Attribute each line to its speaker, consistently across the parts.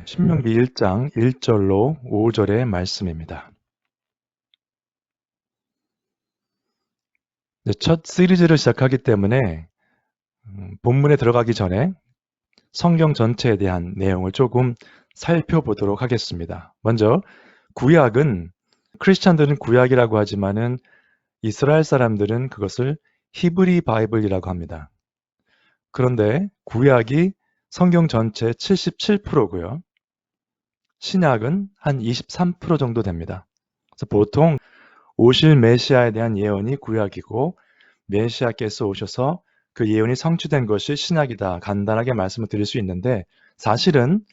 Speaker 1: 신명기 1장 1절로 5절의 말씀입니다. 첫 시리즈를 시작하기 때문에 본문에 들어가기 전에 성경 전체에 대한 내용을 조금 살펴보도록 하겠습니다. 먼저 구약은 크리스찬들은 구약이라고 하지만은 이스라엘 사람들은 그것을 히브리 바이블이라고 합니다. 그런데 구약이 성경 전체 77%고요. 신약은 한 23% 정도 됩니다. 그래서 보통 오실 메시아에 대한 예언이 구약이고 메시아께서 오셔서 그 예언이 성취된 것이 신약이다. 간단하게 말씀을 드릴 수 있는데 사실은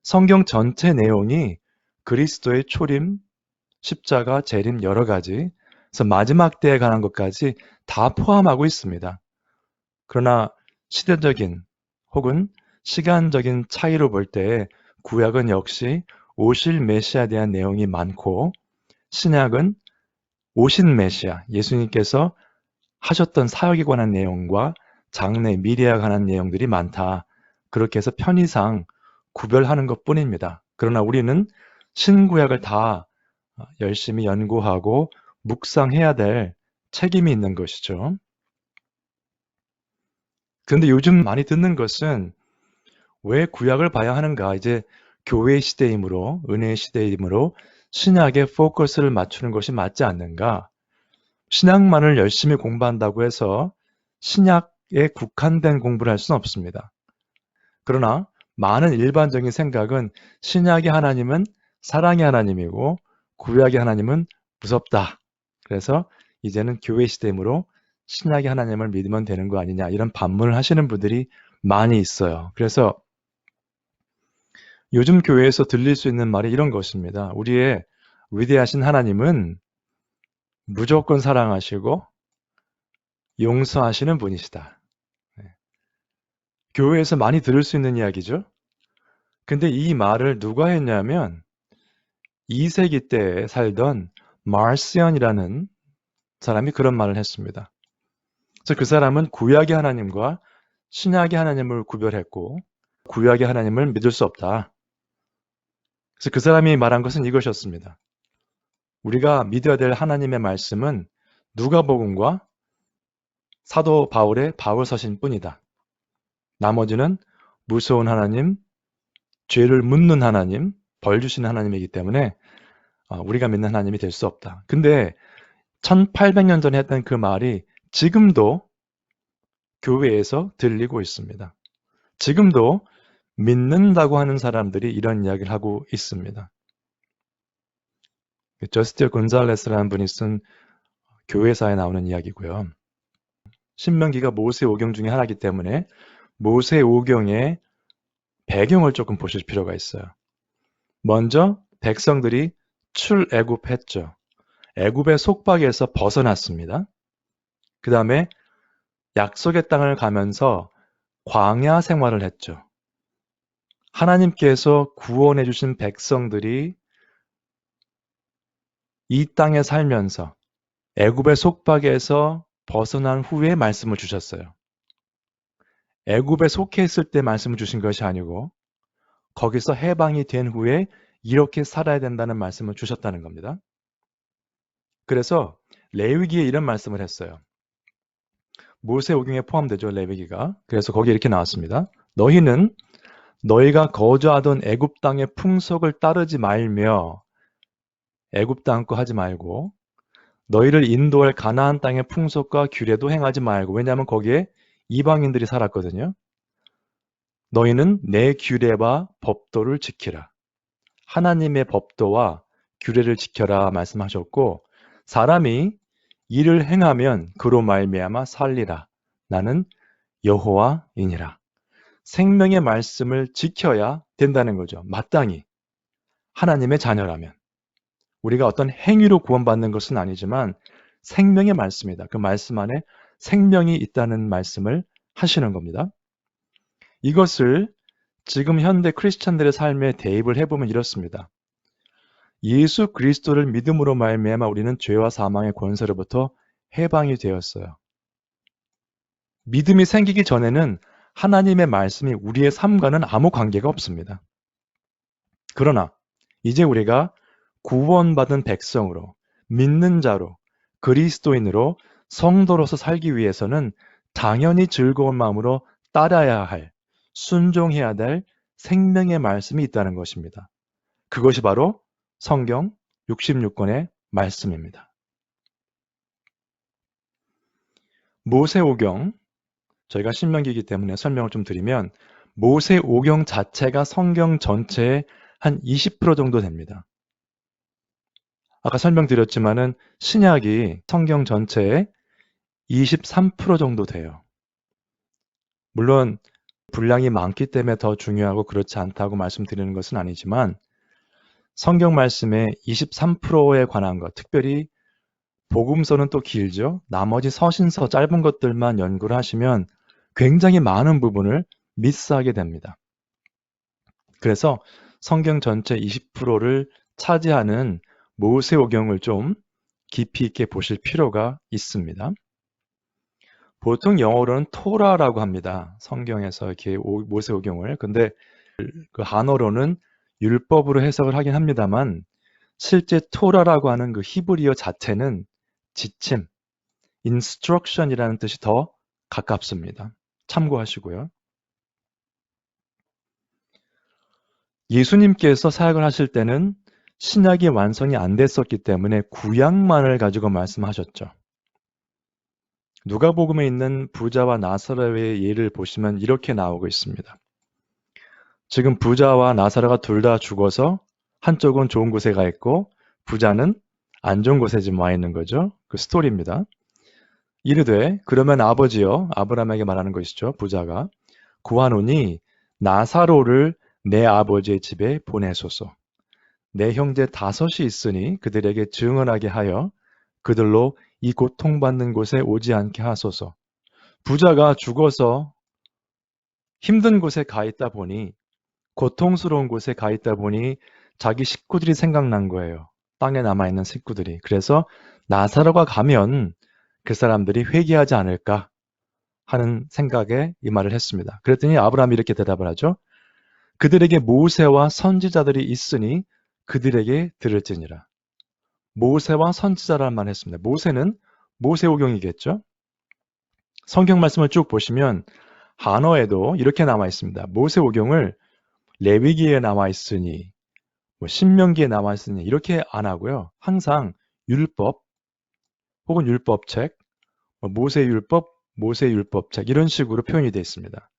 Speaker 1: 성경 전체 내용이 그리스도의 초림, 십자가, 재림 여러 가지 그래서 마지막 때에 관한 것까지 다 포함하고 있습니다. 그러나 시대적인 혹은 시간적인 차이로 볼 때 구약은 역시 오실 메시아에 대한 내용이 많고 신약은 오신 메시아, 예수님께서 하셨던 사역에 관한 내용과 장래, 미래에 관한 내용들이 많다. 그렇게 해서 편의상 구별하는 것뿐입니다. 그러나 우리는 신구약을 다 열심히 연구하고 묵상해야 될 책임이 있는 것이죠. 그런데 요즘 많이 듣는 것은 왜 구약을 봐야 하는가? 이제 교회 시대이므로, 은혜의 시대이므로 신약에 포커스를 맞추는 것이 맞지 않는가? 신약만을 열심히 공부한다고 해서 신약에 국한된 공부를 할 수는 없습니다. 그러나 많은 일반적인 생각은 신약의 하나님은 사랑의 하나님이고 구약의 하나님은 무섭다. 그래서 이제는 교회 시대이므로 신약의 하나님을 믿으면 되는 거 아니냐 이런 반문을 하시는 분들이 많이 있어요. 그래서 요즘 교회에서 들릴 수 있는 말이 이런 것입니다. 우리의 위대하신 하나님은 무조건 사랑하시고 용서하시는 분이시다. 교회에서 많이 들을 수 있는 이야기죠. 근데 이 말을 누가 했냐면 2세기 때에 살던 마르시언이라는 사람이 그런 말을 했습니다. 그래서 그 사람은 구약의 하나님과 신약의 하나님을 구별했고 구약의 하나님을 믿을 수 없다. 그래서 그 사람이 말한 것은 이것이었습니다. 우리가 믿어야 될 하나님의 말씀은 누가복음과 사도 바울의 바울서신 뿐이다. 나머지는 무서운 하나님, 죄를 묻는 하나님, 벌 주시는 하나님이기 때문에 우리가 믿는 하나님이 될 수 없다. 근데 1800년 전에 했던 그 말이 지금도 교회에서 들리고 있습니다. 지금도 믿는다고 하는 사람들이 이런 이야기를 하고 있습니다. 저스티어 곤잘레스라는 분이 쓴 교회사에 나오는 이야기고요. 신명기가 모세오경 중에 하나이기 때문에 모세오경의 배경을 조금 보실 필요가 있어요. 먼저 백성들이 출애굽했죠. 애굽의 속박에서 벗어났습니다. 그 다음에 약속의 땅을 가면서 광야 생활을 했죠. 하나님께서 구원해 주신 백성들이 이 땅에 살면서 애굽의 속박에서 벗어난 후에 말씀을 주셨어요. 애굽에 속해 있을 때 말씀을 주신 것이 아니고 거기서 해방이 된 후에 이렇게 살아야 된다는 말씀을 주셨다는 겁니다. 그래서 레위기에 이런 말씀을 했어요. 모세오경에 포함되죠, 레위기가. 그래서 거기에 이렇게 나왔습니다. 너희는 너희가 거주하던 애굽 땅의 풍속을 따르지 말며 애굽 땅 거 하지 말고 너희를 인도할 가나안 땅의 풍속과 규례도 행하지 말고 왜냐하면 거기에 이방인들이 살았거든요. 너희는 내 규례와 법도를 지키라. 하나님의 법도와 규례를 지켜라 말씀하셨고 사람이 이를 행하면 그로 말미암아 살리라. 나는 여호와이니라. 생명의 말씀을 지켜야 된다는 거죠. 마땅히 하나님의 자녀라면 우리가 어떤 행위로 구원받는 것은 아니지만 생명의 말씀이다. 그 말씀 안에 생명이 있다는 말씀을 하시는 겁니다. 이것을 지금 현대 크리스찬들의 삶에 대입을 해보면 이렇습니다. 예수 그리스도를 믿음으로 말미암아 우리는 죄와 사망의 권세로부터 해방이 되었어요. 믿음이 생기기 전에는 하나님의 말씀이 우리의 삶과는 아무 관계가 없습니다. 그러나 이제 우리가 구원받은 백성으로, 믿는 자로, 그리스도인으로, 성도로서 살기 위해서는 당연히 즐거운 마음으로 따라야 할, 순종해야 될 생명의 말씀이 있다는 것입니다. 그것이 바로 성경 66권의 말씀입니다. 모세오경, 저희가 신명기이기 때문에 설명을 좀 드리면 모세오경 자체가 성경 전체의 한 20% 정도 됩니다. 아까 설명드렸지만은 신약이 성경 전체의 23% 정도 돼요. 물론 분량이 많기 때문에 더 중요하고 그렇지 않다고 말씀드리는 것은 아니지만 성경 말씀의 23%에 관한 것, 특별히 복음서는 또 길죠. 나머지 서신서 짧은 것들만 연구를 하시면 굉장히 많은 부분을 미스하게 됩니다. 그래서 성경 전체 20%를 차지하는 모세오경을 좀 깊이 있게 보실 필요가 있습니다. 보통 영어로는 토라라고 합니다. 성경에서 이렇게 모세오경을. 근데 그 한어로는 율법으로 해석을 하긴 합니다만 실제 토라라고 하는 그 히브리어 자체는 지침, instruction이라는 뜻이 더 가깝습니다. 참고하시고요. 예수님께서 사역을 하실 때는 신약이 완성이 안 됐었기 때문에 구약만을 가지고 말씀하셨죠. 누가복음에 있는 부자와 나사로의 예를 보시면 이렇게 나오고 있습니다. 지금 부자와 나사로가 둘 다 죽어서 한쪽은 좋은 곳에 가 있고 부자는 안 좋은 곳에 지금 와 있는 거죠. 그 스토리입니다. 이르되 그러면 아버지여, 아브라함에게 말하는 것이죠. 부자가 구하노니 나사로를 내 아버지의 집에 보내소서. 내 형제 5이 있으니 그들에게 증언하게 하여 그들로 이 고통받는 곳에 오지 않게 하소서. 부자가 죽어서 힘든 곳에 가 있다 보니, 고통스러운 곳에 가 있다 보니 자기 식구들이 생각난 거예요. 땅에 남아있는 식구들이. 그래서 나사로가 가면 그 사람들이 회개하지 않을까 하는 생각에 이 말을 했습니다. 그랬더니 아브라함이 이렇게 대답을 하죠. 그들에게 모세와 선지자들이 있으니 그들에게 들을지니라. 모세와 선지자라는 말을 했습니다. 모세는 모세오경이겠죠. 성경 말씀을 쭉 보시면 한어에도 이렇게 나와 있습니다. 모세오경을 레위기에 나와 있으니, 신명기에 나와 있으니 이렇게 안 하고요. 항상 율법 혹은 율법책, 모세율법, 모세율법책 이런 식으로 표현이 되어 있습니다.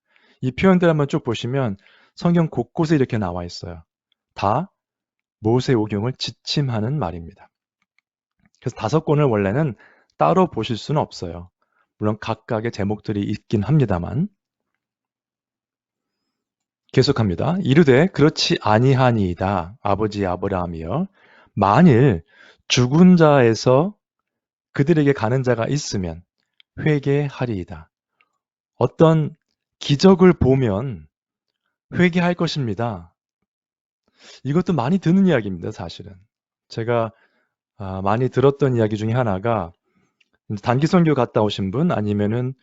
Speaker 1: 이 표현들 한번 쭉 보시면 성경 곳곳에 이렇게 나와 있어요. 다 모세오경을 지침하는 말입니다. 그래서 5권을 원래는 따로 보실 수는 없어요. 물론 각각의 제목들이 있긴 합니다만. 계속합니다. 이르되 그렇지 아니하니이다. 아버지 아브라함이여. 만일 죽은 자에서 그들에게 가는 자가 있으면 회개하리이다. 어떤 기적을 보면 회개할 것입니다. 이것도 많이 듣는 이야기입니다, 사실은. 제가 많이 들었던 이야기 중에 하나가 단기 선교 갔다 오신 분 아니면은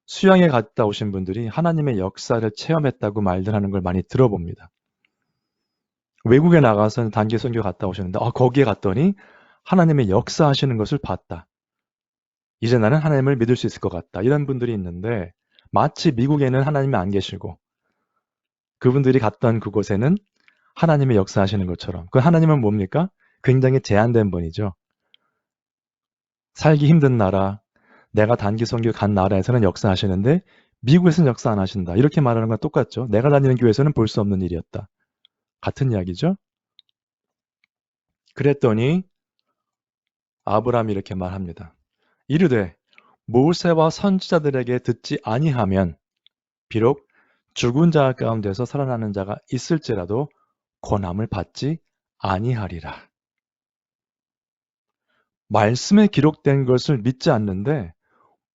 Speaker 1: 수양에 갔다 오신 분들이 하나님의 역사를 체험했다고 말들 하는 걸 많이 들어봅니다. 외국에 나가서 단기 선교 갔다 오셨는데 거기에 갔더니 하나님의 역사하시는 것을 봤다. 이제 나는 하나님을 믿을 수 있을 것 같다. 이런 분들이 있는데 마치 미국에는 하나님이 안 계시고 그분들이 갔던 그곳에는 하나님의 역사하시는 것처럼. 그 하나님은 뭡니까? 굉장히 제한된 분이죠. 살기 힘든 나라, 내가 단기 선교 간 나라에서는 역사하시는데 미국에서는 역사 안 하신다. 이렇게 말하는 건 똑같죠. 내가 다니는 교회에서는 볼 수 없는 일이었다. 같은 이야기죠. 그랬더니 아브라함이 이렇게 말합니다. 이르되 모세와 선지자들에게 듣지 아니하면 비록 죽은 자 가운데서 살아나는 자가 있을지라도 권함을 받지 아니하리라. 말씀에 기록된 것을 믿지 않는데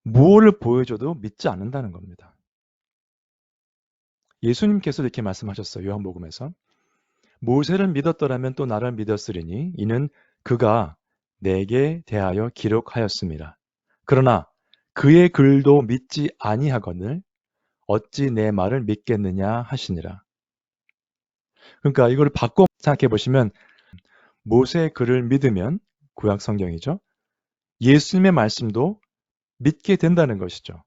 Speaker 1: 무엇을 보여줘도 믿지 않는다는 겁니다. 예수님께서 이렇게 말씀하셨어요. 요한복음에서. 모세를 믿었더라면 또 나를 믿었으리니 이는 그가 내게 대하여 기록하였습니다. 그러나 그의 글도 믿지 아니하거늘 어찌 내 말을 믿겠느냐 하시니라. 그러니까 이걸 바꿔 생각해 보시면 모세의 글을 믿으면 구약 성경이죠. 예수님의 말씀도 믿게 된다는 것이죠.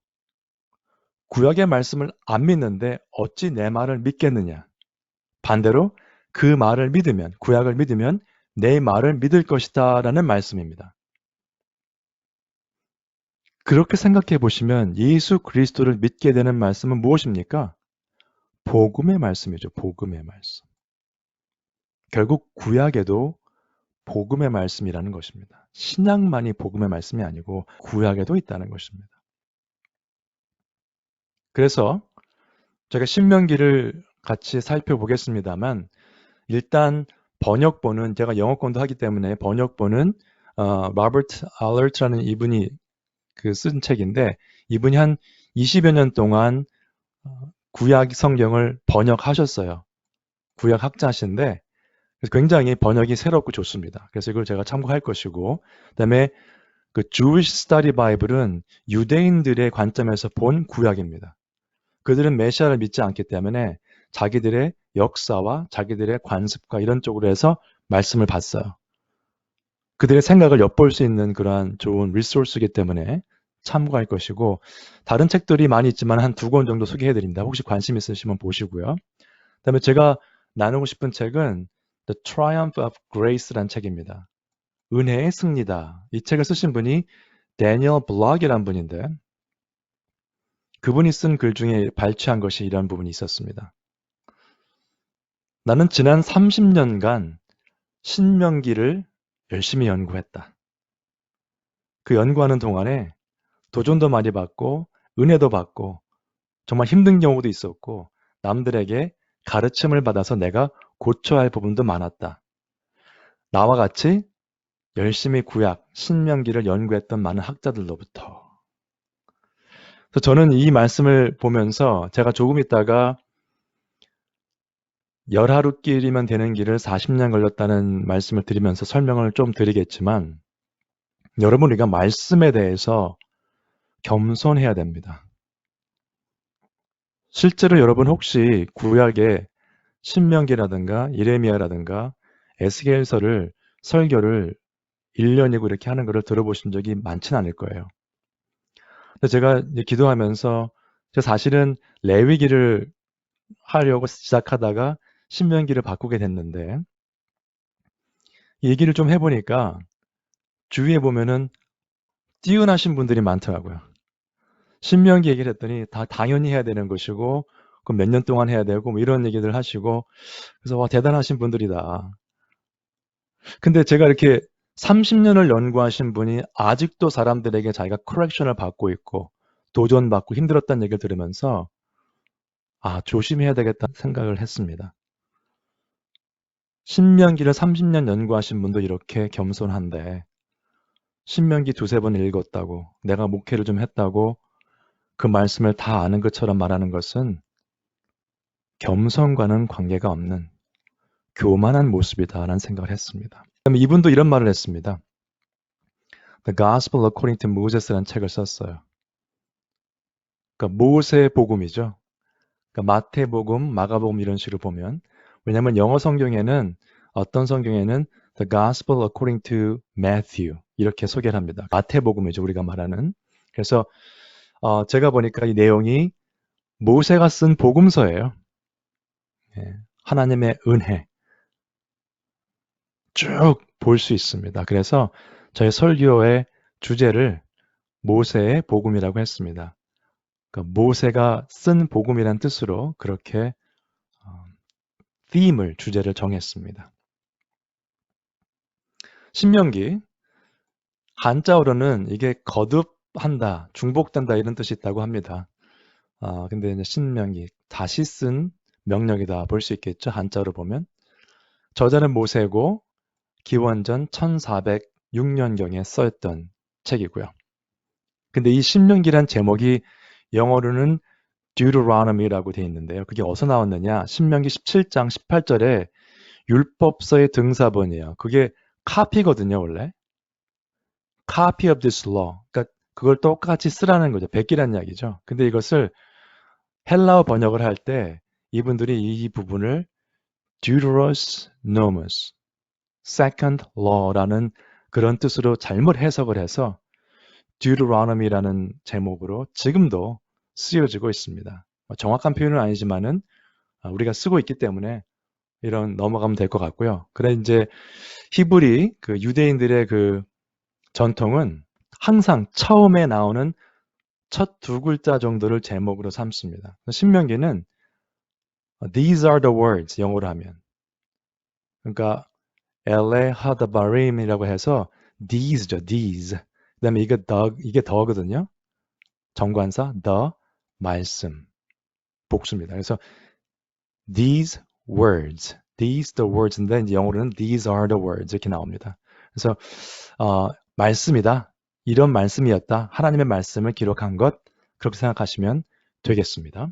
Speaker 1: 구약의 말씀을 안 믿는데 어찌 내 말을 믿겠느냐. 반대로 그 말을 믿으면, 구약을 믿으면 내 말을 믿을 것이다 라는 말씀입니다. 그렇게 생각해 보시면 예수 그리스도를 믿게 되는 말씀은 무엇입니까? 복음의 말씀이죠. 복음의 말씀. 결국 구약에도 복음의 말씀이라는 것입니다. 신약만이 복음의 말씀이 아니고 구약에도 있다는 것입니다. 그래서 제가 신명기를 같이 살펴보겠습니다만 일단 번역본은 제가 영어권도 하기 때문에 번역본은 로버트 알러트라는 이분이 쓴 책인데 이분이 한 20여 년 동안 구약 성경을 번역하셨어요. 구약 학자신데 굉장히 번역이 새롭고 좋습니다. 그래서 이걸 제가 참고할 것이고 그다음에 그 Jewish Study Bible은 유대인들의 관점에서 본 구약입니다. 그들은 메시아를 믿지 않기 때문에 자기들의 역사와 자기들의 관습과 이런 쪽으로 해서 말씀을 봤어요. 그들의 생각을 엿볼 수 있는 그러한 좋은 리소스이기 때문에 참고할 것이고 다른 책들이 많이 있지만 한 2권 정도 소개해드립니다. 혹시 관심 있으시면 보시고요. 그다음에 제가 나누고 싶은 책은 The Triumph of Grace라는 책입니다. 은혜의 승리다. 이 책을 쓰신 분이 데니얼 블락이라는 분인데 그분이 쓴 글 중에 발췌한 것이 이런 부분이 있었습니다. 나는 지난 30년간 신명기를 열심히 연구했다. 그 연구하는 동안에 도전도 많이 받고 은혜도 받고 정말 힘든 경우도 있었고 남들에게 가르침을 받아서 내가 고쳐야 할 부분도 많았다. 나와 같이 열심히 구약, 신명기를 연구했던 많은 학자들로부터. 그래서 저는 이 말씀을 보면서 제가 조금 있다가 열하루길이면 되는 길을 40년 걸렸다는 말씀을 드리면서 설명을 좀 드리겠지만 여러분 우리가 말씀에 대해서 겸손해야 됩니다. 실제로 여러분 혹시 구약의 신명기라든가 예레미야라든가 에스겔서를 설교를 1년이고 이렇게 하는 것을 들어보신 적이 많지는 않을 거예요. 근데 제가 이제 기도하면서 사실은 레위기를 하려고 시작하다가 신명기를 바꾸게 됐는데 얘기를 좀 해보니까 주위에 보면은 뛰어나신 분들이 많더라고요. 신명기 얘기를 했더니 다 당연히 해야 되는 것이고 그럼 몇 년 동안 해야 되고 뭐 이런 얘기들 하시고 그래서 와 대단하신 분들이다. 근데 제가 이렇게 30년을 연구하신 분이 아직도 사람들에게 자기가 커렉션을 받고 있고 도전받고 힘들었다는 얘기를 들으면서 아 조심해야 되겠다는 생각을 했습니다. 신명기를 30년 연구하신 분도 이렇게 겸손한데 신명기 2-3번 읽었다고 내가 목회를 좀 했다고 그 말씀을 다 아는 것처럼 말하는 것은 겸손과는 관계가 없는 교만한 모습이다라는 생각을 했습니다. 그다음에 이분도 이런 말을 했습니다. The Gospel According to Moses라는 책을 썼어요. 그러니까 모세 복음이죠. 그러니까 마태복음, 마가복음 이런 식으로 보면 왜냐하면 영어 성경에는 어떤 성경에는 The Gospel According to Matthew 이렇게 소개를 합니다. 마태복음이죠. 우리가 말하는. 그래서 제가 보니까 이 내용이 모세가 쓴 복음서예요. 예, 하나님의 은혜 쭉 볼 수 있습니다. 그래서 저희 설교의 주제를 모세의 복음이라고 했습니다. 그러니까 모세가 쓴 복음이란 뜻으로 그렇게 theme을, 주제를 정했습니다. 신명기, 한자어로는 이게 거듭한다, 중복된다 이런 뜻이 있다고 합니다. 근데 이제 신명기, 다시 쓴 명령이다 볼 수 있겠죠. 한자어로 보면. 저자는 모세고 기원전 1406년경에 써있던 책이고요. 근데 이 신명기란 제목이 영어로는 Deuteronomy라고 되어 있는데요. 그게 어디서 나왔느냐? 신명기 17장 18절에 율법서의 등사본이에요. 그게 카피거든요, 원래. Copy of this law. 그러니까 그걸 똑같이 쓰라는 거죠. 베끼라는 이야기죠. 근데 이것을 헬라어 번역을 할 때 이분들이 이 부분을 Deuteros Nomus, Second Law라는 그런 뜻으로 잘못 해석을 해서 Deuteronomy라는 제목으로 지금도 쓰여지고 있습니다. 정확한 표현은 아니지만은 우리가 쓰고 있기 때문에 이런 넘어가면 될 것 같고요. 그래 이제 히브리 그 유대인들의 그 전통은 항상 처음에 나오는 첫 두 글자 정도를 제목으로 삼습니다. 신명기는 These are the words 영어로 하면 그러니까 엘레 하다바림이라고 해서 these죠, these. 그다음에 이게 더거든요. 정관사 the 말씀 복수입니다. 그래서 these words, these the words인데 이제 영어로는 these are the words 이렇게 나옵니다. 그래서 말씀이다. 이런 말씀이었다. 하나님의 말씀을 기록한 것 그렇게 생각하시면 되겠습니다.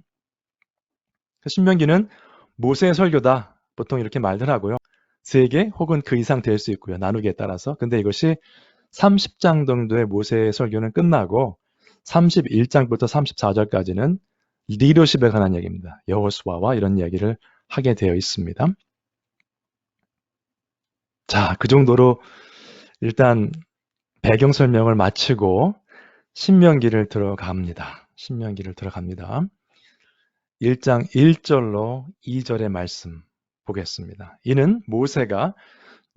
Speaker 1: 신명기는 모세의 설교다. 보통 이렇게 말들 하고요. 3개 혹은 그 이상 될 수 있고요. 나누기에 따라서. 근데 이것이 30장 정도의 모세의 설교는 끝나고 31장부터 34절까지는 리더십에 관한 얘기입니다. 여호수아와 이런 이야기를 하게 되어 있습니다. 자, 그 정도로 일단 배경 설명을 마치고 신명기를 들어갑니다. 1장 1절로 2절의 말씀 보겠습니다. 이는 모세가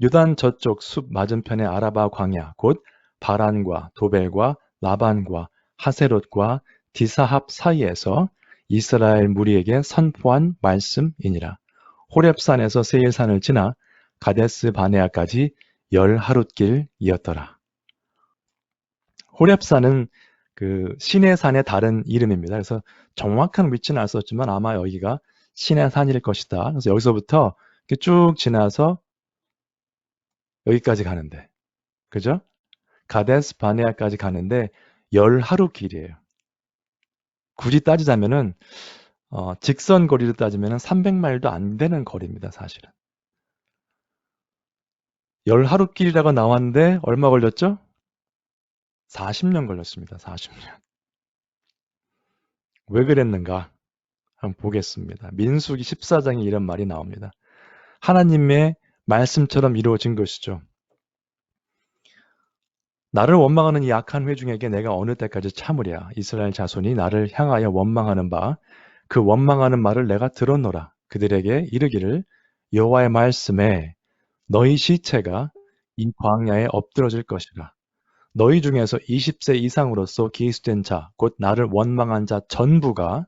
Speaker 1: 요단 저쪽 숲 맞은편의 아라바 광야 곧 바란과 도벨과 라반과 하세롯과 디사합 사이에서 이스라엘 무리에게 선포한 말씀이니라. 호렙산에서 세일산을 지나 가데스 바네아까지 10하룻길이었더라. 호렙산은 그 시내산의 다른 이름입니다. 그래서 정확한 위치는 알 수 없지만 아마 여기가 시내산일 것이다. 그래서 여기서부터 이렇게 쭉 지나서 여기까지 가는데, 그죠? 가데스 바네아까지 가는데 10하루 길이에요. 굳이 따지자면은 직선 거리로 따지면은 300마일도 안 되는 거리입니다, 사실은. 10하루 길이라고 나왔는데 얼마 걸렸죠? 40년 걸렸습니다. 40년. 왜 그랬는가? 한번 보겠습니다. 민수기 14장에 이런 말이 나옵니다. 하나님의 말씀처럼 이루어진 것이죠. 나를 원망하는 이 악한 회중에게 내가 어느 때까지 참으랴. 이스라엘 자손이 나를 향하여 원망하는 바 그 원망하는 말을 내가 들었노라. 그들에게 이르기를 여호와의 말씀에 너희 시체가 이 광야에 엎드러질 것이라. 너희 중에서 20세 이상으로서 기수된 자, 곧 나를 원망한 자 전부가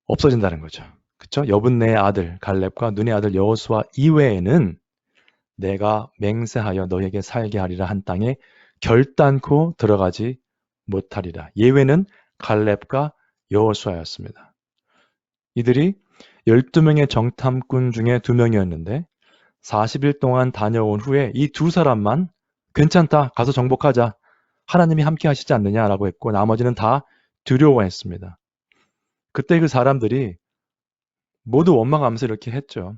Speaker 1: 없어진다는 거죠. 그쵸? 여분네의 아들 갈렙과 눈의 아들 여호수아 이외에는 내가 맹세하여 너에게 살게 하리라 한 땅에 결단코 들어가지 못하리라. 예외는 갈렙과 여호수아였습니다. 이들이 12명의 정탐꾼 중에 2명이었는데 40일 동안 다녀온 후에 이 두 사람만 괜찮다. 가서 정복하자. 하나님이 함께 하시지 않느냐라고 했고 나머지는 다 두려워했습니다. 그때 그 사람들이 모두 원망하면서 이렇게 했죠.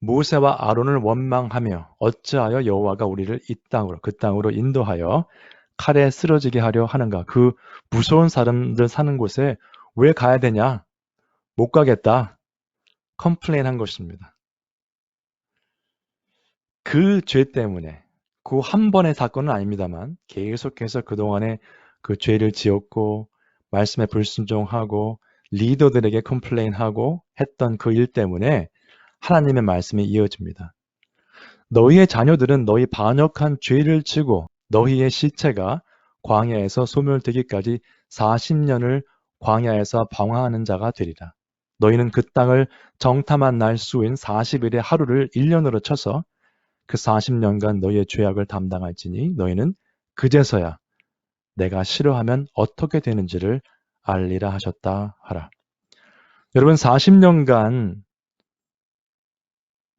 Speaker 1: 모세와 아론을 원망하며 어찌하여 여호와가 우리를 이 땅으로 그 땅으로 인도하여 칼에 쓰러지게 하려 하는가. 그 무서운 사람들 사는 곳에 왜 가야 되냐. 못 가겠다. 컴플레인한 것입니다. 그 죄 때문에 그 한 번의 사건은 아닙니다만 계속해서 그동안에 그 죄를 지었고 말씀에 불순종하고 리더들에게 컴플레인하고 했던 그 일 때문에 하나님의 말씀이 이어집니다. 너희의 자녀들은 너희 반역한 죄를 지고 너희의 시체가 광야에서 소멸되기까지 40년을 광야에서 방황하는 자가 되리라. 너희는 그 땅을 정탐한 날 수인 40일의 하루를 1년으로 쳐서 그 40년간 너희의 죄악을 담당할지니 너희는 그제서야 내가 싫어하면 어떻게 되는지를 알리라 하셨다 하라. 여러분 40년간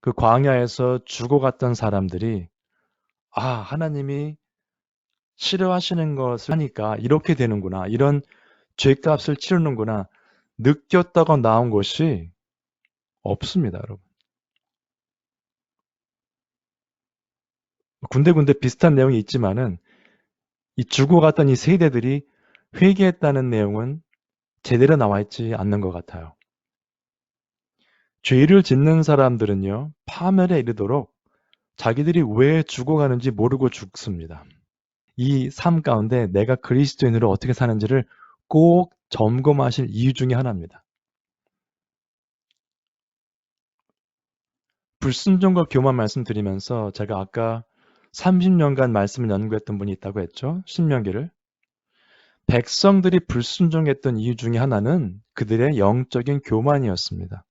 Speaker 1: 그 광야에서 죽어갔던 사람들이 하나님이 싫어하시는 것을 하니까 이렇게 되는구나. 이런 죄값을 치르는구나. 느꼈다가 나온 것이 없습니다, 여러분. 군데군데 비슷한 내용이 있지만은 이 죽어갔던 이 세대들이 회개했다는 내용은 제대로 나와 있지 않는 것 같아요. 죄를 짓는 사람들은요, 파멸에 이르도록 자기들이 왜 죽어가는지 모르고 죽습니다. 이 삶 가운데 내가 그리스도인으로 어떻게 사는지를 꼭 점검하실 이유 중에 하나입니다. 불순종과 교만 말씀드리면서 제가 아까 30년간 말씀을 연구했던 분이 있다고 했죠. 신명기를. 백성들이 불순종했던 이유 중에 하나는 그들의 영적인 교만이었습니다.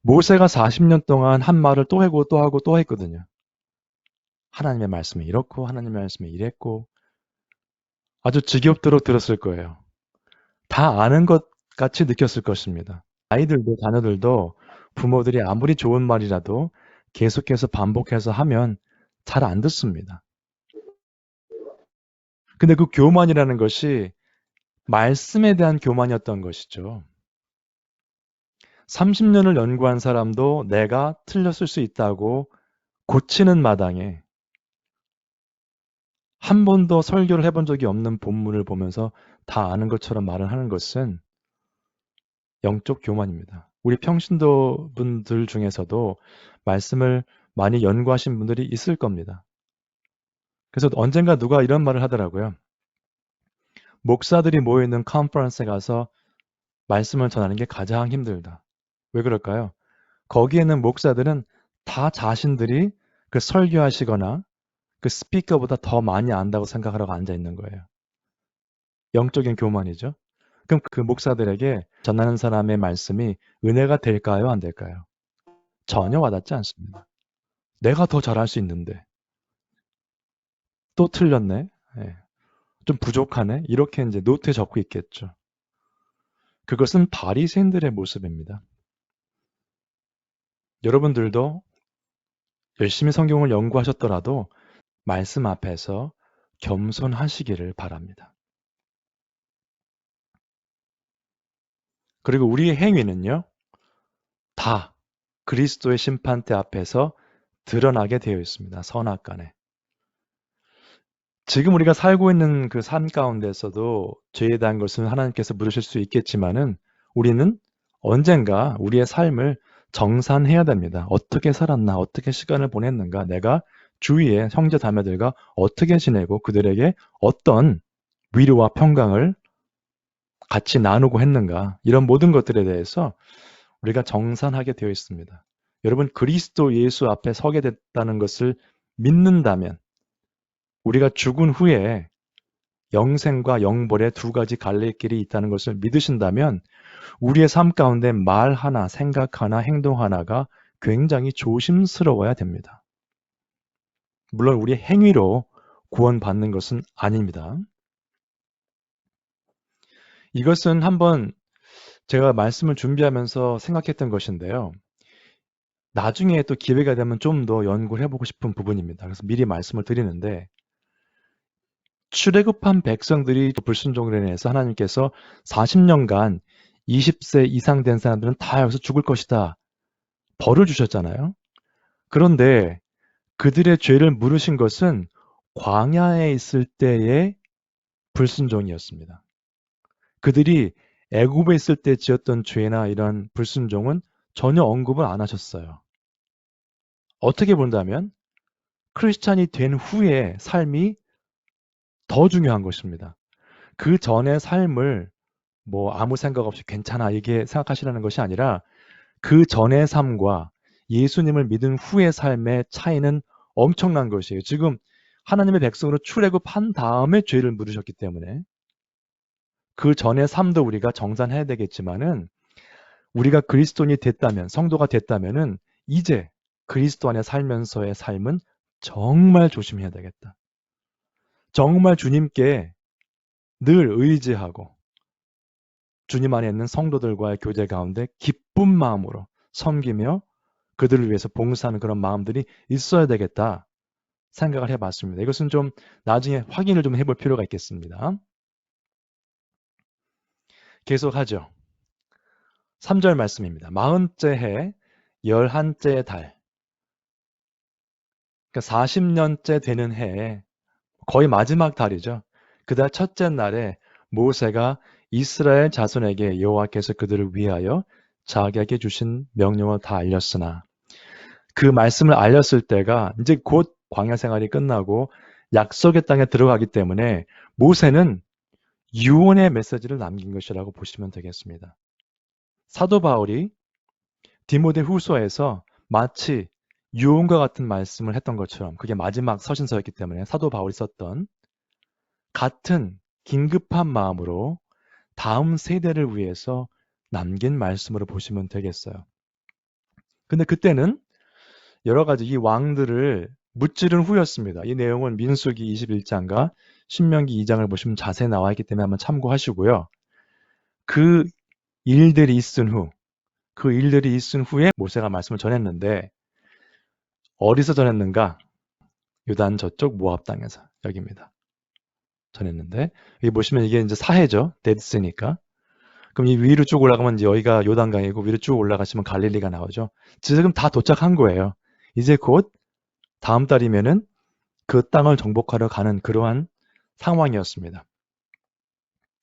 Speaker 1: 모세가 40년 동안 한 말을 또 하고 또 하고 또 했거든요. 하나님의 말씀이 이렇고 하나님의 말씀이 이랬고 아주 지겹도록 들었을 거예요. 다 아는 것 같이 느꼈을 것입니다. 아이들도 자녀들도 부모들이 아무리 좋은 말이라도 계속해서 반복해서 하면 잘 안 듣습니다. 근데 그 교만이라는 것이 말씀에 대한 교만이었던 것이죠. 30년을 연구한 사람도 내가 틀렸을 수 있다고 고치는 마당에 한 번도 설교를 해본 적이 없는 본문을 보면서 다 아는 것처럼 말을 하는 것은 영적 교만입니다. 우리 평신도 분들 중에서도 말씀을 많이 연구하신 분들이 있을 겁니다. 그래서 언젠가 누가 이런 말을 하더라고요. 목사들이 모여있는 컨퍼런스에 가서 말씀을 전하는 게 가장 힘들다. 왜 그럴까요? 거기에는 목사들은 다 자신들이 그 설교하시거나 그 스피커보다 더 많이 안다고 생각하라고 앉아 있는 거예요. 영적인 교만이죠. 그럼 그 목사들에게 전하는 사람의 말씀이 은혜가 될까요? 안 될까요? 전혀 와닿지 않습니다. 내가 더 잘할 수 있는데 또 틀렸네. 예. 좀 부족하네. 이렇게 이제 노트에 적고 있겠죠. 그것은 바리새인들의 모습입니다. 여러분들도 열심히 성경을 연구하셨더라도 말씀 앞에서 겸손하시기를 바랍니다. 그리고 우리의 행위는요, 다 그리스도의 심판대 앞에서 드러나게 되어 있습니다. 선악간에. 지금 우리가 살고 있는 그 삶 가운데서도 죄에 대한 것은 하나님께서 물으실 수 있겠지만은 우리는 언젠가 우리의 삶을 정산해야 됩니다. 어떻게 살았나, 어떻게 시간을 보냈는가, 내가 주위의 형제 자매들과 어떻게 지내고 그들에게 어떤 위로와 평강을 같이 나누고 했는가, 이런 모든 것들에 대해서 우리가 정산하게 되어 있습니다. 여러분, 그리스도 예수 앞에 서게 됐다는 것을 믿는다면 우리가 죽은 후에 영생과 영벌의 두 가지 갈래길이 있다는 것을 믿으신다면 우리의 삶 가운데 말 하나, 생각 하나, 행동 하나가 굉장히 조심스러워야 됩니다. 물론 우리의 행위로 구원받는 것은 아닙니다. 이것은 한번 제가 말씀을 준비하면서 생각했던 것인데요. 나중에 또 기회가 되면 좀 더 연구를 해보고 싶은 부분입니다. 그래서 미리 말씀을 드리는데 출애굽한 백성들이 불순종으로 인해서 하나님께서 40년간 20세 이상 된 사람들은 다 여기서 죽을 것이다. 벌을 주셨잖아요. 그런데 그들의 죄를 물으신 것은 광야에 있을 때의 불순종이었습니다. 그들이 애굽에 있을 때 지었던 죄나 이런 불순종은 전혀 언급을 안 하셨어요. 어떻게 본다면 크리스찬이 된 후의 삶이 더 중요한 것입니다. 그 전의 삶을 뭐 아무 생각 없이 괜찮아 이게 생각하시라는 것이 아니라 그 전의 삶과 예수님을 믿은 후의 삶의 차이는 엄청난 것이에요. 지금 하나님의 백성으로 출애굽한 다음에 죄를 물으셨기 때문에 그 전의 삶도 우리가 정산해야 되겠지만은 우리가 그리스도인이 됐다면, 성도가 됐다면은 이제 그리스도 안에 살면서의 삶은 정말 조심해야 되겠다. 정말 주님께 늘 의지하고 주님 안에 있는 성도들과의 교제 가운데 기쁜 마음으로 섬기며 그들을 위해서 봉사하는 그런 마음들이 있어야 되겠다 생각을 해봤습니다. 이것은 좀 나중에 확인을 좀 해볼 필요가 있겠습니다. 계속하죠. 3절 말씀입니다. 40째 해, 11째 달. 그러니까 40년째 되는 해에 거의 마지막 달이죠. 그달 첫째 날에 모세가 이스라엘 자손에게 여호와께서 그들을 위하여 자기에게 주신 명령을 다 알렸으나 그 말씀을 알렸을 때가 이제 곧 광야 생활이 끝나고 약속의 땅에 들어가기 때문에 모세는 유언의 메시지를 남긴 것이라고 보시면 되겠습니다. 사도 바울이 디모데 후서에서 마치 유언과 같은 말씀을 했던 것처럼 그게 마지막 서신서였기 때문에 사도 바울이 썼던 같은 긴급한 마음으로 다음 세대를 위해서 남긴 말씀으로 보시면 되겠어요. 근데 그때는 여러 가지 이 왕들을 무찌른 후였습니다. 이 내용은 민수기 21장과 신명기 2장을 보시면 자세히 나와 있기 때문에 한번 참고하시고요. 그 일들이 있은 후에 모세가 말씀을 전했는데 어디서 전했는가? 유단 저쪽 모압 땅에서 여기입니다. 전했는데 여기 보시면 이게 이제 사해죠. 데드스니까. 그럼 이 위로 쭉 올라가면 이제 여기가 요단강이고 위로 쭉 올라가시면 갈릴리가 나오죠. 지금 다 도착한 거예요. 이제 곧 다음 달이면은 그 땅을 정복하러 가는 그러한 상황이었습니다.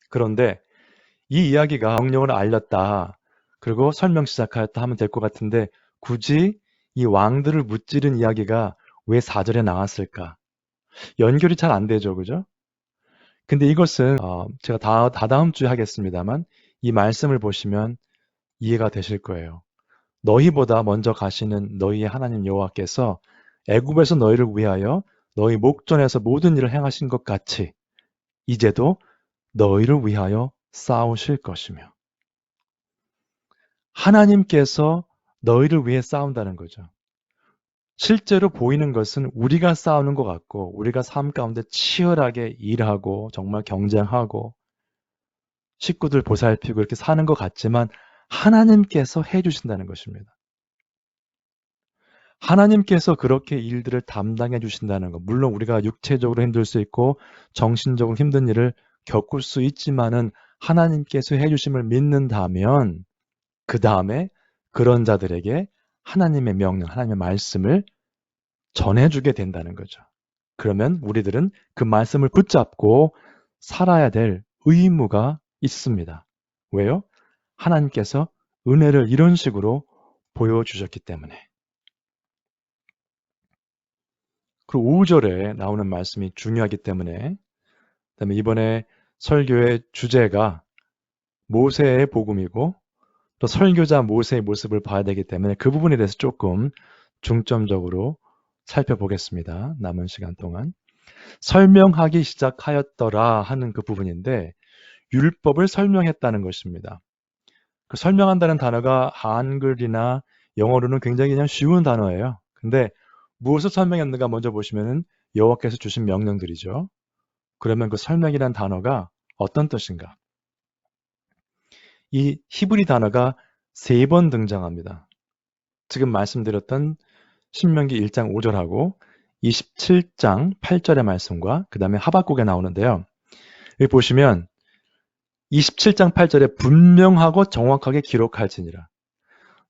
Speaker 1: 그런데 이 이야기가 명령을 알렸다. 그리고 설명 시작하였다 하면 될 것 같은데 굳이 이 왕들을 무찌른 이야기가 왜 4절에 나왔을까? 연결이 잘 안 되죠. 그죠? 근데 이것은 제가 다다음 주에 하겠습니다만 이 말씀을 보시면 이해가 되실 거예요. 너희보다 먼저 가시는 너희의 하나님 여호와께서 애굽에서 너희를 위하여 너희 목전에서 모든 일을 행하신 것 같이 이제도 너희를 위하여 싸우실 것이며 하나님께서 너희를 위해 싸운다는 거죠. 실제로 보이는 것은 우리가 싸우는 것 같고 우리가 삶 가운데 치열하게 일하고 정말 경쟁하고 식구들 보살피고 이렇게 사는 것 같지만 하나님께서 해주신다는 것입니다. 하나님께서 그렇게 일들을 담당해 주신다는 것. 물론 우리가 육체적으로 힘들 수 있고 정신적으로 힘든 일을 겪을 수 있지만은 하나님께서 해주심을 믿는다면 그 다음에 그런 자들에게 하나님의 명령, 하나님의 말씀을 전해주게 된다는 거죠. 그러면 우리들은 그 말씀을 붙잡고 살아야 될 의무가 있습니다. 왜요? 하나님께서 은혜를 이런 식으로 보여주셨기 때문에. 그리고 5절에 나오는 말씀이 중요하기 때문에 그다음에 이번에 설교의 주제가 모세의 복음이고 또 설교자 모세의 모습을 봐야 되기 때문에 그 부분에 대해서 조금 중점적으로 살펴보겠습니다. 남은 시간 동안. 설명하기 시작하였더라 하는 그 부분인데 율법을 설명했다는 것입니다. 그 설명한다는 단어가 한글이나 영어로는 굉장히 그냥 쉬운 단어예요. 근데 무엇을 설명했는가 먼저 보시면은 여호와께서 주신 명령들이죠. 그러면 그 설명이란 단어가 어떤 뜻인가? 이 히브리 단어가 3번 등장합니다. 지금 말씀드렸던 신명기 1장 5절하고 27장 8절의 말씀과 그 다음에 하박국에 나오는데요. 여기 보시면 27장 8절에 분명하고 정확하게 기록할지니라.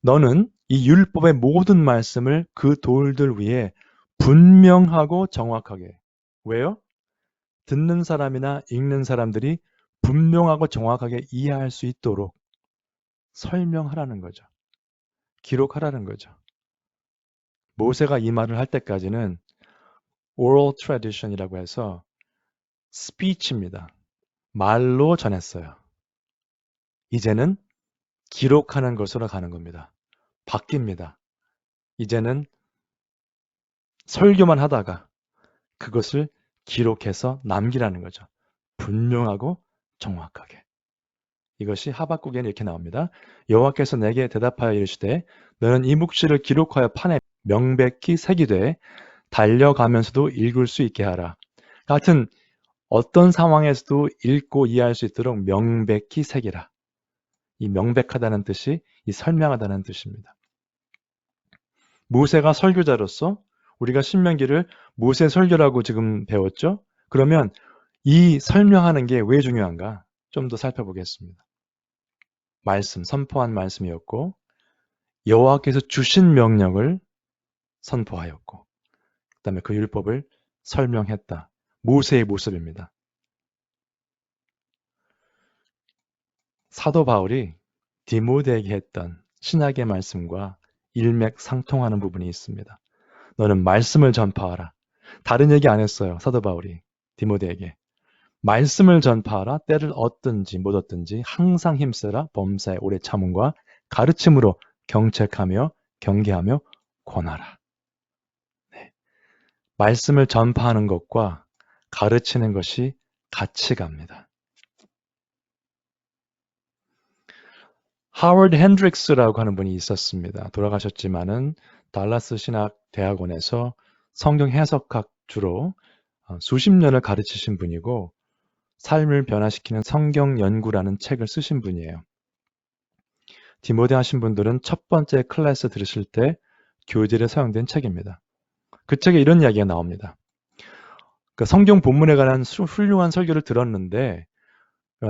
Speaker 1: 너는 이 율법의 모든 말씀을 그 돌들 위에 분명하고 정확하게. 왜요? 듣는 사람이나 읽는 사람들이 분명하고 정확하게 이해할 수 있도록 설명하라는 거죠. 기록하라는 거죠. 모세가 이 말을 할 때까지는 oral tradition이라고 해서 speech입니다. 말로 전했어요. 이제는 기록하는 것으로 가는 겁니다. 바뀝니다. 이제는 설교만 하다가 그것을 기록해서 남기라는 거죠. 분명하고 정확하게. 이것이 하박국에는 이렇게 나옵니다. 여호와께서 내게 대답하여 이르시되 너는 이 묵시를 기록하여 판에 명백히 새기되 달려가면서도 읽을 수 있게 하라. 같은 어떤 상황에서도 읽고 이해할 수 있도록 명백히 새기라. 이 명백하다는 뜻이 이 설명하다는 뜻입니다. 모세가 설교자로서 우리가 신명기를 모세 설교라고 지금 배웠죠? 그러면 이 설명하는 게 왜 중요한가? 좀 더 살펴보겠습니다. 말씀, 선포한 말씀이었고 여호와께서 주신 명령을 선포하였고 그 다음에 그 율법을 설명했다. 모세의 모습입니다. 사도 바울이 디모데에게 했던 신약의 말씀과 일맥상통하는 부분이 있습니다. 너는 말씀을 전파하라. 다른 얘기 안 했어요. 사도 바울이 디모데에게. 말씀을 전파하라. 때를 얻든지 못 얻든지 항상 힘쓰라. 범사에 오래 참음과 가르침으로 경책하며 경계하며 권하라. 네. 말씀을 전파하는 것과 가르치는 것이 같이 갑니다. 하워드 핸드릭스라고 하는 분이 있었습니다. 돌아가셨지만은 달라스 신학 대학원에서 성경 해석학 주로 수십 년을 가르치신 분이고 삶을 변화시키는 성경 연구라는 책을 쓰신 분이에요. 디모데 하신 분들은 첫 번째 클래스 들으실 때 교재로 사용된 책입니다. 그 책에 이런 이야기가 나옵니다. 그 성경 본문에 관한 훌륭한 설교를 들었는데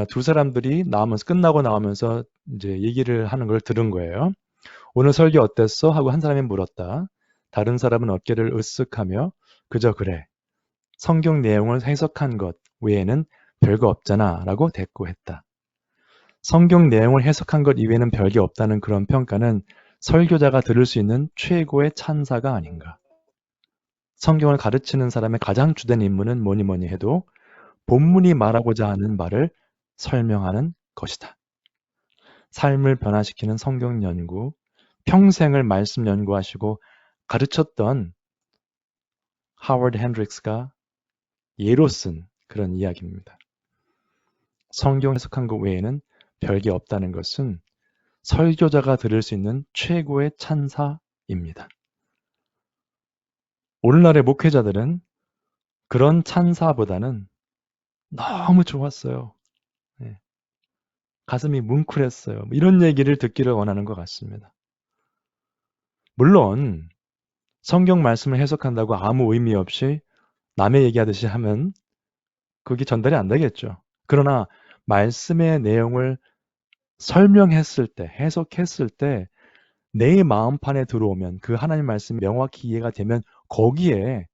Speaker 1: 두 사람들이 끝나고 나오면서 이제 얘기를 하는 걸 들은 거예요. 오늘 설교 어땠어? 하고 한 사람이 물었다. 다른 사람은 어깨를 으쓱하며 그저 그래. 성경 내용을 해석한 것 외에는 별거 없잖아 라고 대꾸했다. 성경 내용을 해석한 것 이외에는 별게 없다는 그런 평가는 설교자가 들을 수 있는 최고의 찬사가 아닌가. 성경을 가르치는 사람의 가장 주된 임무는 뭐니 해도 본문이 말하고자 하는 말을 설명하는 것이다. 삶을 변화시키는 성경 연구, 평생을 말씀 연구하시고 가르쳤던 하워드 핸드릭스가 예로 쓴 그런 이야기입니다. 성경 해석한 것 외에는 별게 없다는 것은 설교자가 들을 수 있는 최고의 찬사입니다. 오늘날의 목회자들은 그런 찬사보다는 너무 좋았어요. 네. 가슴이 뭉클했어요. 이런 얘기를 듣기를 원하는 것 같습니다. 물론 성경 말씀을 해석한다고 아무 의미 없이 남의 얘기하듯이 하면 그게 전달이 안 되겠죠. 그러나 말씀의 내용을 설명했을 때, 해석했을 때 내 마음판에 들어오면 그 하나님 말씀이 명확히 이해가 되면 거기에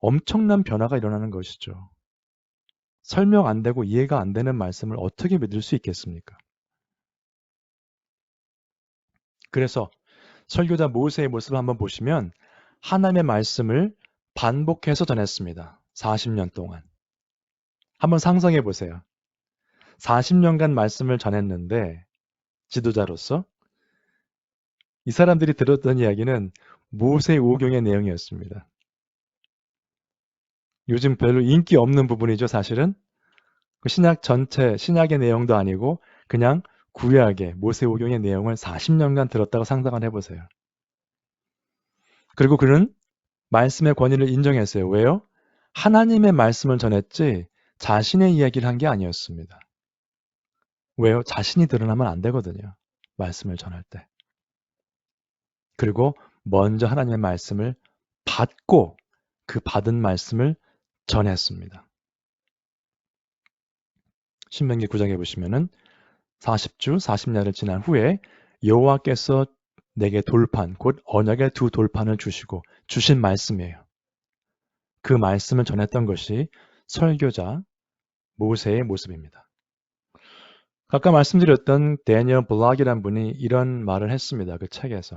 Speaker 1: 엄청난 변화가 일어나는 것이죠. 설명 안 되고 이해가 안 되는 말씀을 어떻게 믿을 수 있겠습니까? 그래서 설교자 모세의 모습을 한번 보시면 하나님의 말씀을 반복해서 전했습니다. 40년 동안. 한번 상상해 보세요. 40년간 말씀을 전했는데 지도자로서 이 사람들이 들었던 이야기는 모세오경의 내용이었습니다. 요즘 별로 인기 없는 부분이죠, 사실은. 신약 전체, 신약의 내용도 아니고 그냥 구약의 모세오경의 내용을 40년간 들었다고 상상을 해보세요. 그리고 그는 말씀의 권위를 인정했어요. 왜요? 하나님의 말씀을 전했지 자신의 이야기를 한 게 아니었습니다. 왜요? 자신이 드러나면 안 되거든요. 말씀을 전할 때. 그리고 먼저 하나님의 말씀을 받고 그 받은 말씀을 전했습니다. 신명기 9장에 보시면은 40주 40년을 지난 후에 여호와께서 내게 돌판 곧 언약의 두 돌판을 주시고 주신 말씀이에요. 그 말씀을 전했던 것이 설교자 모세의 모습입니다. 아까 말씀드렸던 데니얼 블락이라는 분이 이런 말을 했습니다. 그 책에서.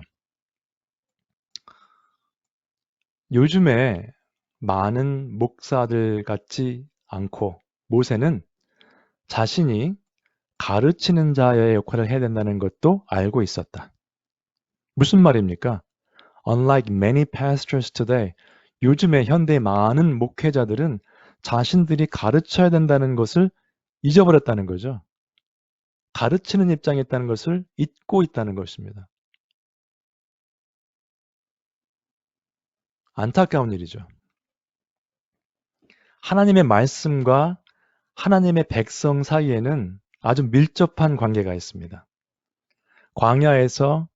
Speaker 1: 요즘에 많은 목사들 같지 않고 모세는 자신이 가르치는 자의 역할을 해야 된다는 것도 알고 있었다. 무슨 말입니까? Unlike many pastors today, 요즘에 현대 많은 목회자들은 자신들이 가르쳐야 된다는 것을 잊어버렸다는 거죠. 가르치는 입장에 있다는 것을 잊고 있다는 것입니다. 안타까운 일이죠. 하나님의 말씀과 하나님의 백성 사이에는 아주 밀접한 관계가 있습니다. 광야에서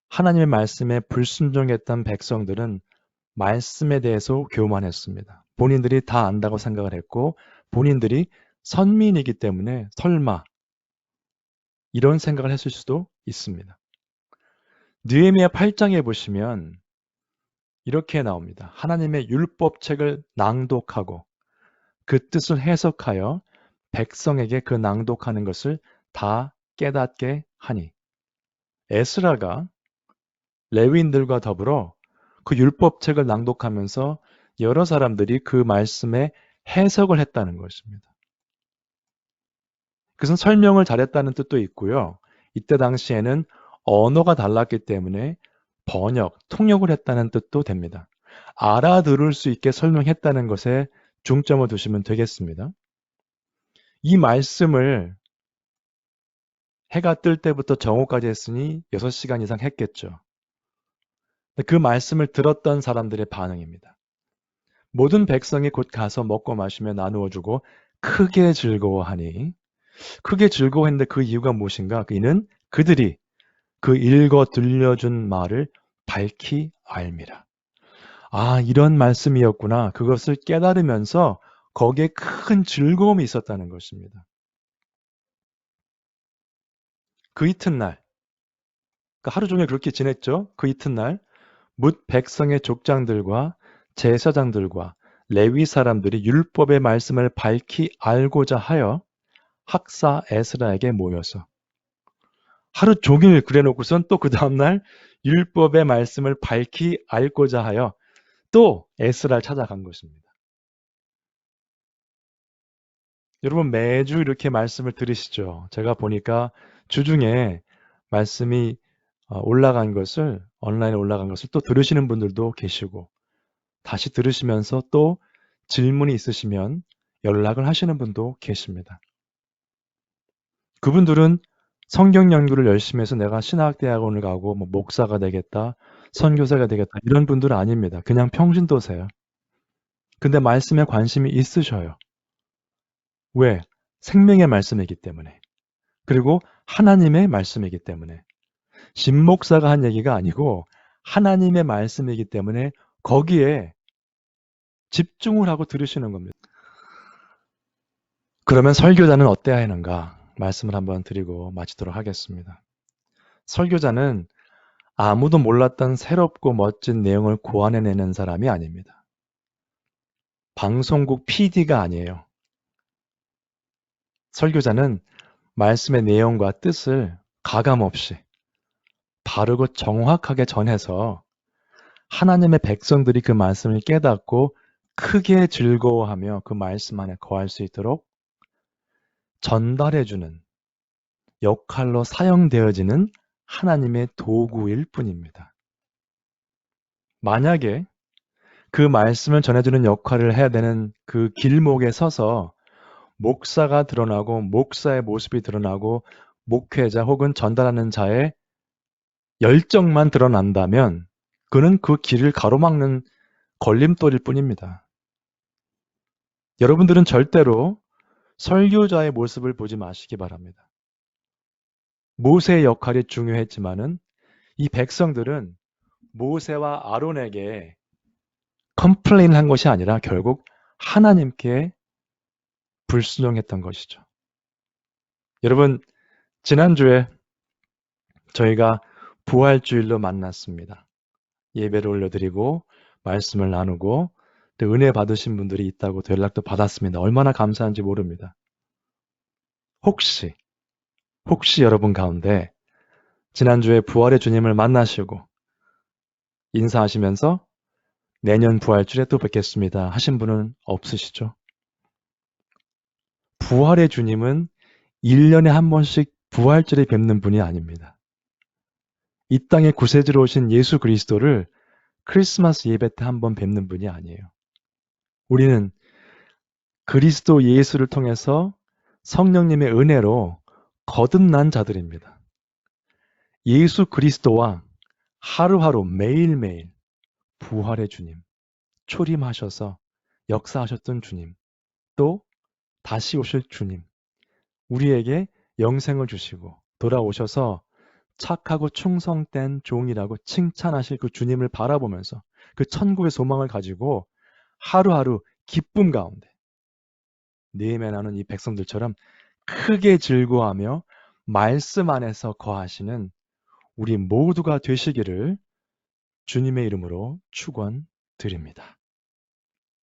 Speaker 1: 하나님의 말씀에 불순종했던 백성들은 말씀에 대해서 교만했습니다. 본인들이 다 안다고 생각을 했고 본인들이 선민이기 때문에 설마 이런 생각을 했을 수도 있습니다. 느헤미야 8장에 보시면 이렇게 나옵니다. 하나님의 율법책을 낭독하고 그 뜻을 해석하여 백성에게 그 낭독하는 것을 다 깨닫게 하니 에스라가 레위인들과 더불어 그 율법책을 낭독하면서 여러 사람들이 그 말씀에 해석을 했다는 것입니다. 그것은 설명을 잘했다는 뜻도 있고요. 이때 당시에는 언어가 달랐기 때문에 번역, 통역을 했다는 뜻도 됩니다. 알아들을 수 있게 설명했다는 것에 중점을 두시면 되겠습니다. 이 말씀을 해가 뜰 때부터 정오까지 했으니 6시간 이상 했겠죠. 그 말씀을 들었던 사람들의 반응입니다. 모든 백성이 곧 가서 먹고 마시며 나누어 주고 크게 즐거워하니, 크게 즐거워했는데 그 이유가 무엇인가? 이는 그들이 그 읽어 들려준 말을 밝히 알미라. 아, 이런 말씀이었구나. 그것을 깨달으면서 거기에 큰 즐거움이 있었다는 것입니다. 그 이튿날, 그러니까 하루 종일 그렇게 지냈죠. 그 이튿날 뭇 백성의 족장들과 제사장들과 레위 사람들이 율법의 말씀을 밝히 알고자 하여 학사 에스라에게 모여서 하루 종일 그래놓고선 또 그 다음날 율법의 말씀을 밝히 알고자 하여 또 에스라를 찾아간 것입니다. 여러분 매주 이렇게 말씀을 들으시죠. 제가 보니까 주중에 말씀이 올라간 것을 온라인에 올라간 것을 또 들으시는 분들도 계시고 다시 들으시면서 또 질문이 있으시면 연락을 하시는 분도 계십니다. 그분들은 성경 연구를 열심히 해서 내가 신학대학원을 가고 뭐 목사가 되겠다, 선교사가 되겠다 이런 분들은 아닙니다. 그냥 평신도세요. 근데 말씀에 관심이 있으셔요. 왜? 생명의 말씀이기 때문에. 그리고 하나님의 말씀이기 때문에. 신목사가 한 얘기가 아니고 하나님의 말씀이기 때문에 거기에 집중을 하고 들으시는 겁니다. 그러면 설교자는 어때야 하는가? 말씀을 한번 드리고 마치도록 하겠습니다. 설교자는 아무도 몰랐던 새롭고 멋진 내용을 고안해내는 사람이 아닙니다. 방송국 PD가 아니에요. 설교자는 말씀의 내용과 뜻을 가감없이 바르고 정확하게 전해서 하나님의 백성들이 그 말씀을 깨닫고 크게 즐거워하며 그 말씀 안에 거할 수 있도록 전달해주는 역할로 사용되어지는 하나님의 도구일 뿐입니다. 만약에 그 말씀을 전해주는 역할을 해야 되는 그 길목에 서서 목사가 드러나고 목사의 모습이 드러나고 목회자 혹은 전달하는 자의 열정만 드러난다면 그는 그 길을 가로막는 걸림돌일 뿐입니다. 여러분들은 절대로 설교자의 모습을 보지 마시기 바랍니다. 모세의 역할이 중요했지만은 이 백성들은 모세와 아론에게 컴플레인한 것이 아니라 결국 하나님께 불순종했던 것이죠. 여러분, 지난주에 저희가 부활주일로 만났습니다. 예배를 올려드리고 말씀을 나누고 또 은혜 받으신 분들이 있다고 연락도 받았습니다. 얼마나 감사한지 모릅니다. 혹시 여러분 가운데 지난주에 부활의 주님을 만나시고 인사하시면서 내년 부활주일에 또 뵙겠습니다 하신 분은 없으시죠? 부활의 주님은 1년에 한 번씩 부활절에 뵙는 분이 아닙니다. 이 땅에 구세주로 오신 예수 그리스도를 크리스마스 예배 때 한 번 뵙는 분이 아니에요. 우리는 그리스도 예수를 통해서 성령님의 은혜로 거듭난 자들입니다. 예수 그리스도와 하루하루 매일매일 부활의 주님, 초림하셔서 역사하셨던 주님, 또 다시 오실 주님, 우리에게 영생을 주시고 돌아오셔서 착하고 충성된 종이라고 칭찬하실 그 주님을 바라보면서 그 천국의 소망을 가지고 하루하루 기쁨 가운데 네임에 나오는 이 백성들처럼 크게 즐거워하며 말씀 안에서 거하시는 우리 모두가 되시기를 주님의 이름으로 축원드립니다.